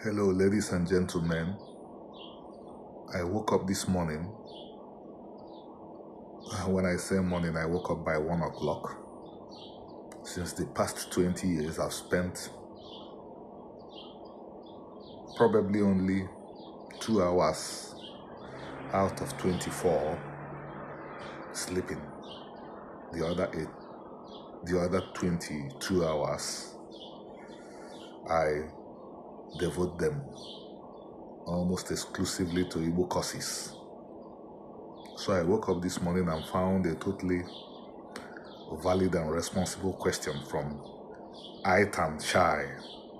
Hello, ladies and gentlemen. I woke up this morning. When I say morning, I woke up by 1 o'clock. Since the past 20 years, I've spent probably only 2 hours out of 24 sleeping. The other 22 hours, I devote them almost exclusively to Igbo courses. So I woke up this morning and found a totally valid and responsible question from Eitan Shai,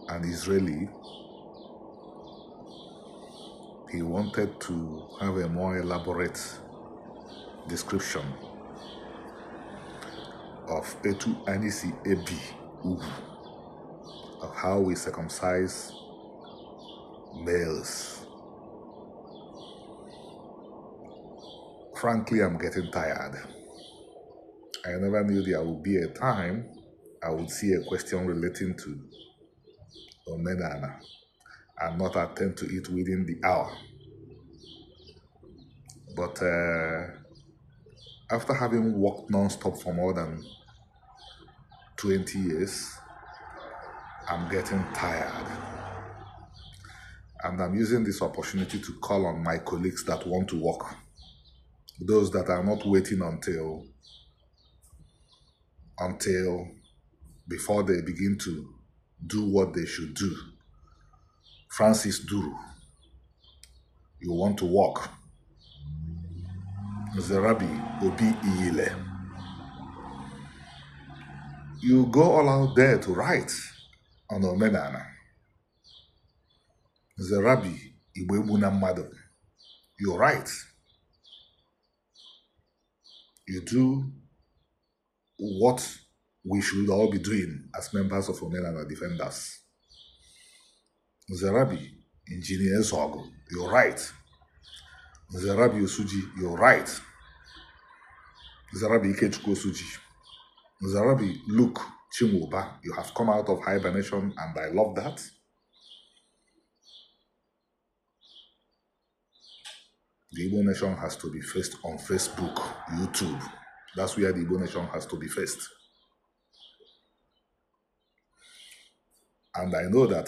an Israeli. He wanted to have a more elaborate description of Etu Anisi Ebi Ubu, of how we circumcise males. Frankly, I'm getting tired. I never knew there would be a time I would see a question relating to Omenana and not attend to it within the hour. But after having worked non-stop for more than 20 years, I'm getting tired. And I'm using this opportunity to call on my colleagues that want to work, those that are not waiting until before they begin to do what they should do. Francis Duru, you want to work. Zerabi Obi Iyile, you go all out there to write on Omenana. Zerabi Igbebuna Mmadụ, you write. You do what we should all be doing as members of Omenana Defenders. Zerabi Engineer Zogo, you're right. Zerabi Osuji, you're right. Zerabi Ikechukwu Osuji. Zerabi Luke Chimuba, you have come out of hibernation and I love that. The Igbo Nation has to be faced on Facebook, YouTube. That's where the Igbo Nation has to be faced. And I know that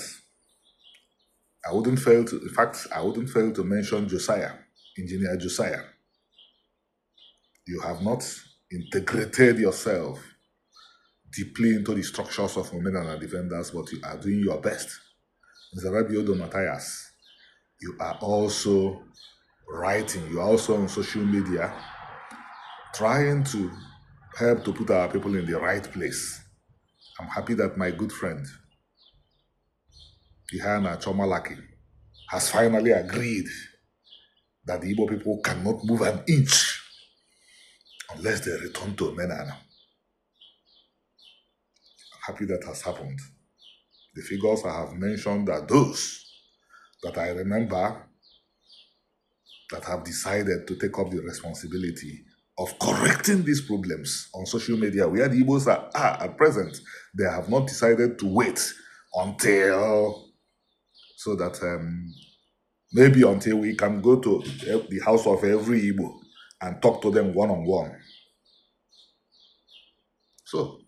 I wouldn't fail to mention Josiah, Engineer Josiah. You have not integrated yourself deeply into the structures of Omenana Defenders, but you are doing your best. Zerabi Odo Matthias, you are also writing, you are also on social media, trying to help to put our people in the right place. I'm happy that my good friend, Ihana Chomalaki, has finally agreed that the Igbo people cannot move an inch unless they return to Omenana. I'm happy that has happened. The figures I have mentioned are those that I remember that have decided to take up the responsibility of correcting these problems on social media where the Igbos are at present. They have not decided to wait until, so that maybe until we can go to the house of every Igbo and talk to them one-on-one. So,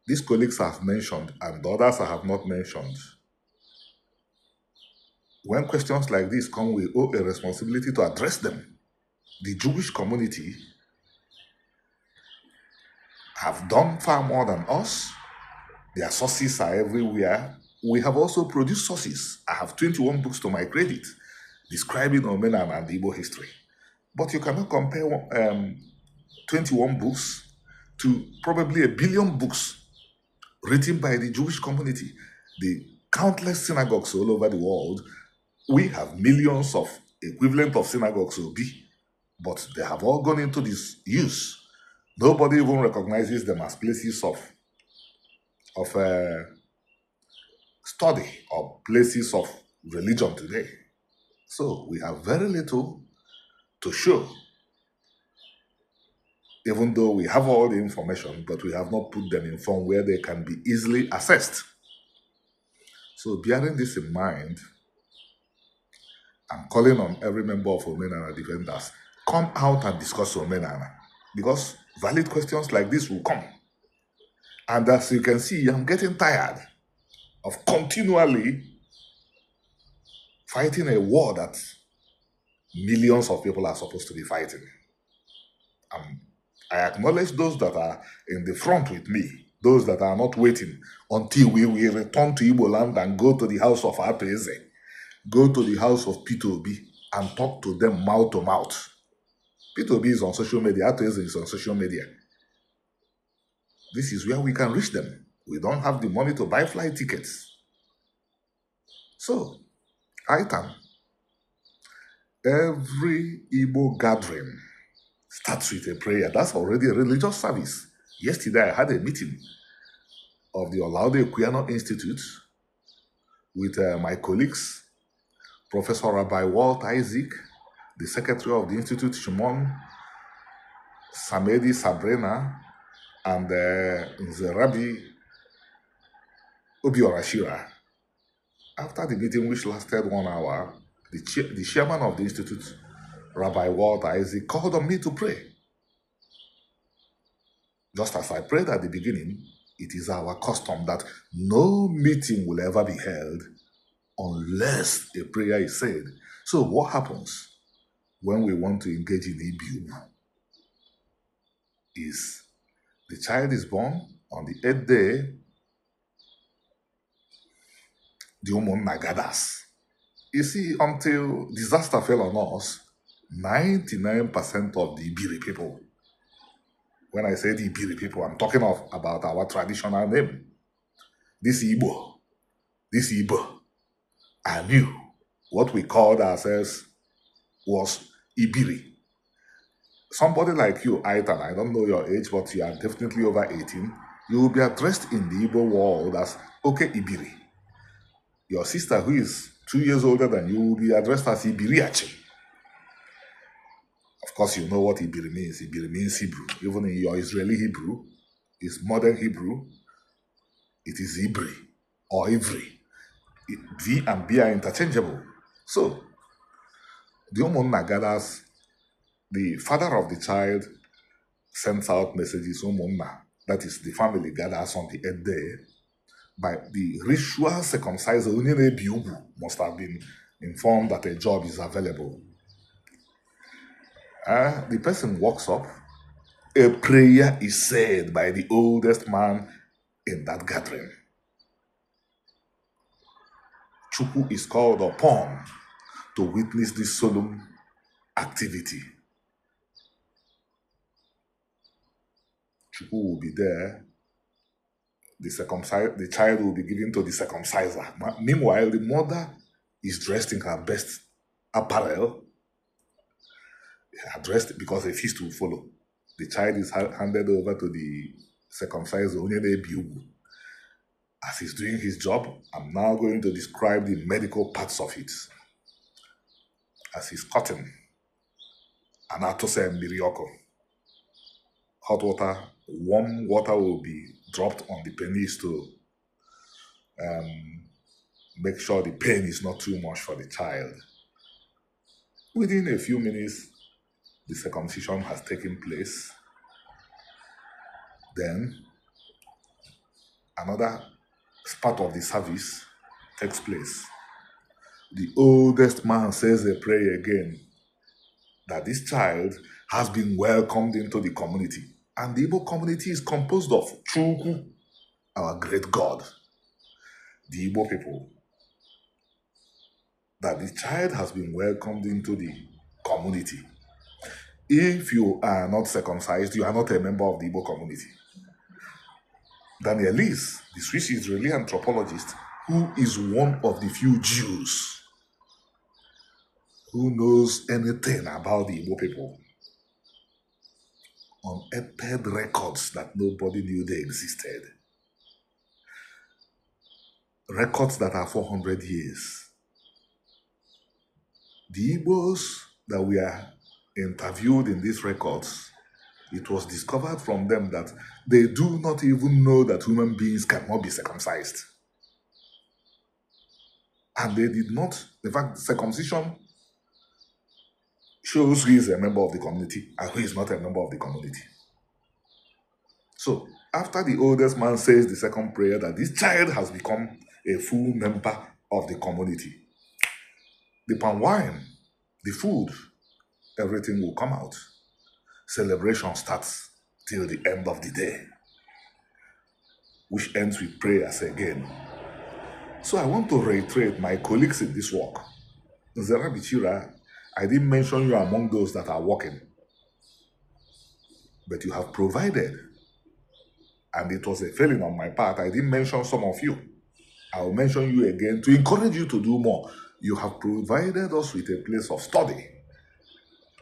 these colleagues I have mentioned and the others I have not mentioned, when questions like this come, we owe a responsibility to address them. The Jewish community have done far more than us. Their sources are everywhere. We have also produced sources. I have 21 books to my credit describing Omenana and Igbo history. But you cannot compare 21 books to probably 1 billion books written by the Jewish community. The countless synagogues all over the world. We have millions of equivalent of synagogues will be, but they have all gone into this use. Nobody even recognizes them as places of study or places of religion today. So we have very little to show, even though we have all the information, but we have not put them in form where they can be easily assessed. So bearing this in mind, I'm calling on every member of Omenana Defenders, come out and discuss Omenana. Because valid questions like this will come. And as you can see, I'm getting tired of continually fighting a war that millions of people are supposed to be fighting. I acknowledge those that are in the front with me, those that are not waiting until we will return to Igbo land and go to the house of Apeze, go to the house of P2B and talk to them mouth to mouth. P2B is on social media, Apeze is on social media. This is where we can reach them. We don't have the money to buy flight tickets. So, Eitan, every Igbo gathering starts with a prayer. That's already a religious service. Yesterday, I had a meeting of the Olaude Equiano Institute with my colleagues, Professor Rabbi Walt Isaac, the secretary of the institute, Shimon, Samedi Sabrina, and the Rabbi Obiorashira. After the meeting, which lasted 1 hour, the chairman of the institute, Rabbi Walt Isaac, called on me to pray. Just as I prayed at the beginning, it is our custom that no meeting will ever be held unless a prayer is said. So what happens when we want to engage in Ibiu is the child is born on the 8th day, the Umunna gathers. You see, until disaster fell on us, 99% of the Ibiri people, when I say the Ibiri people, I'm talking about our traditional name. This Igbo, I knew what we called ourselves was Ibiri. Somebody like you, Aitan, I don't know your age, but you are definitely over 18, you will be addressed in the Igbo world as Oke Ibiri. Your sister, who is 2 years older than you, will be addressed as Ibiriachi. Of course, you know what Ibiri means. Ibiri means Hebrew. Even in your Israeli Hebrew, it's modern Hebrew, it is Ibri or Ivri. V and B are interchangeable. So, the Umunna gathers, the father of the child sends out messages, Umunna, that is, the family gathers on the 8th day. By the ritual circumciser, Unyene Biubu must have been informed that a job is available. The person walks up, a prayer is said by the oldest man in that gathering. Chukwu is called upon to witness this solemn activity. Chukwu will be there. The child will be given to the circumciser. Meanwhile, the mother is dressed in her best apparel, dressed because a feast will follow. The child is handed over to the circumciser, Onyene Biugu. As he's doing his job, I'm now going to describe the medical parts of it. As he's cutting, anatose mirioko, hot water, warm water will be dropped on the penis to make sure the pain is not too much for the child. Within a few minutes, the circumcision has taken place. Then, another part of the service takes place. The oldest man says a prayer again that this child has been welcomed into the community. And the Igbo community is composed of Chukwu, our great God, the Igbo people. That the child has been welcomed into the community. If you are not circumcised, you are not a member of the Igbo community. Daniel Lees, the Swiss Israeli anthropologist, who is one of the few Jews who knows anything about the Igbo people, unearthed records that nobody knew they existed. Records that are 400 years. The Igbos that we are interviewed in these records, it was discovered from them that they do not even know that human beings cannot be circumcised. And they did not, in fact, circumcision shows who is a member of the community and who is not a member of the community. So after the oldest man says the second prayer that this child has become a full member of the community, the palm wine, the food, everything will come out. Celebration starts till the end of the day, which ends with prayers again. So I want to reiterate my colleagues in this work. Zera Bichira, I didn't mention you among those that are working, but you have provided, and it was a failing on my part. I didn't mention some of you. I will mention you again to encourage you to do more. You have provided us with a place of study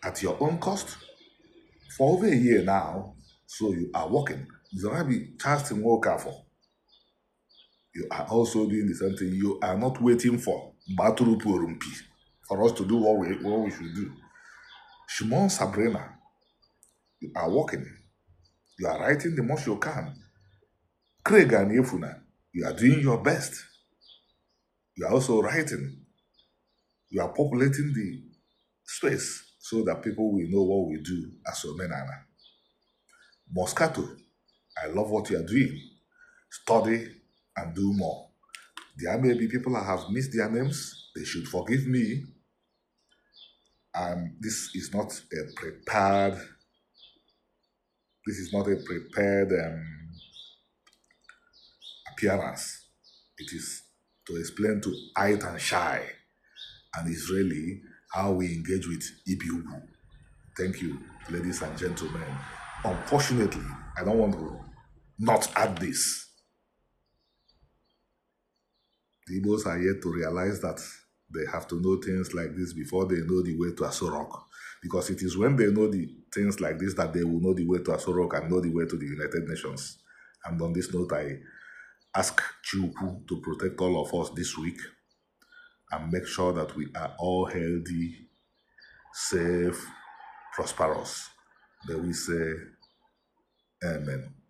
at your own cost for over a year now. So you are working. Zerabi Charleston Wokafo. You are also doing the same thing. You are not waiting for Baturu Purumpi for us to do what we should do. Shimon Sabrina, you are working. You are writing the most you can. Craig and Yefuna, you are doing your best. You are also writing. You are populating the space so that people will know what we do as Omenana. Moscato, I love what you are doing. Study and do more. There may be people I have missed their names. They should forgive me. This is not a prepared appearance. It is to explain to Eitan Shai and Israeli how we engage with Ibiubu. Thank you, ladies and gentlemen. Unfortunately, I don't want to not add this. The Igbos are yet to realize that they have to know things like this before they know the way to Asorok. Because it is when they know the things like this that they will know the way to Asorok and know the way to the United Nations. And on this note, I ask Chuku to protect all of us this week and make sure that we are all healthy, safe, prosperous. May we say, Amen.